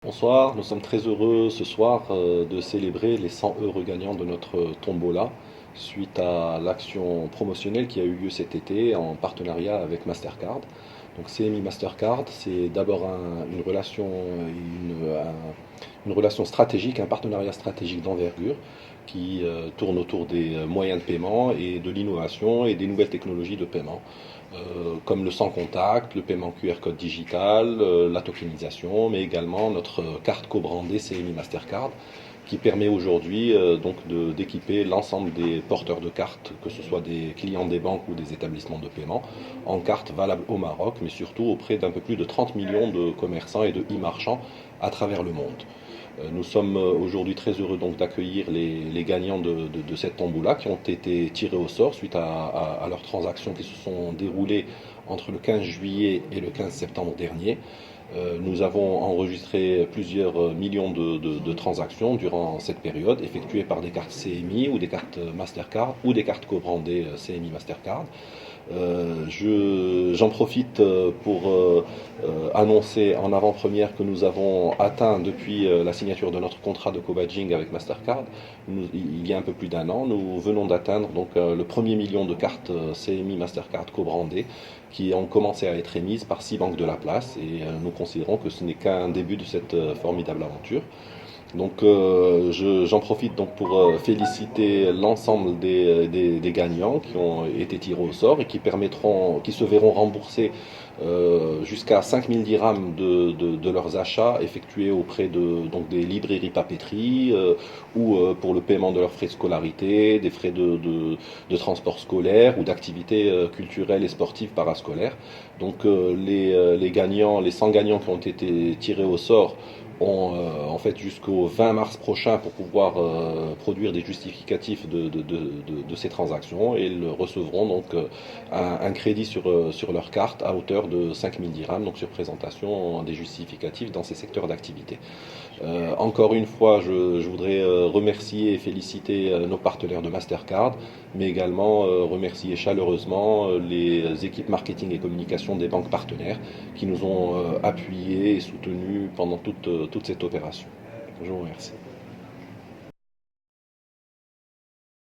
Bonsoir, nous sommes très heureux ce soir de célébrer les 100 heureux gagnants de notre tombola suite à l'action promotionnelle qui a eu lieu cet été en partenariat avec Mastercard. Donc CMI Mastercard, c'est d'abord une relation stratégique, un partenariat stratégique d'envergure qui tourne autour des moyens de paiement et de l'innovation et des nouvelles technologies de paiement, comme le sans contact, le paiement QR code digital, la tokenisation, mais également notre carte co-brandée CMI Mastercard qui permet aujourd'hui d'équiper l'ensemble des porteurs de cartes, que ce soit des clients des banques ou des établissements de paiement, en cartes valables au Maroc, mais surtout auprès d'un peu plus de 30 millions de commerçants et de e-marchands à travers le monde. Nous sommes aujourd'hui très heureux donc d'accueillir les gagnants de cette tombola qui ont été tirés au sort suite à leurs transactions qui se sont déroulées entre le 15 juillet et le 15 septembre dernier. Nous avons enregistré plusieurs millions de transactions durant cette période, effectuées par des cartes CMI ou des cartes Mastercard ou des cartes co-brandées CMI Mastercard. J'en profite pour annoncer en avant-première que nous avons atteint depuis la signature de notre contrat de co-badging avec Mastercard, il y a un peu plus d'un an, nous venons d'atteindre donc le premier million de cartes CMI Mastercard co-brandées qui ont commencé à être émises par 6 banques de la place et nous considérons que ce n'est qu'un début de cette formidable aventure. Donc j'en profite donc pour féliciter l'ensemble des gagnants qui ont été tirés au sort et qui se verront rembourser jusqu'à 5000 dirhams de leurs achats effectués auprès donc des librairies papeterie ou pour le paiement de leurs frais de scolarité, des frais de transport scolaire ou d'activités culturelles et sportives parascolaires. Donc les gagnants, les 100 gagnants qui ont été tirés au sort ont en fait jusqu'au 20 mars prochain pour pouvoir produire des justificatifs de ces transactions et ils recevront donc un crédit sur leur carte à hauteur de 5000 dirhams, donc sur présentation des justificatifs dans ces secteurs d'activité. Encore une fois, je voudrais remercier et féliciter nos partenaires de Mastercard, mais également remercier chaleureusement les équipes marketing et communication des banques partenaires qui nous ont appuyés et soutenus pendant toute cette opération. Je vous remercie.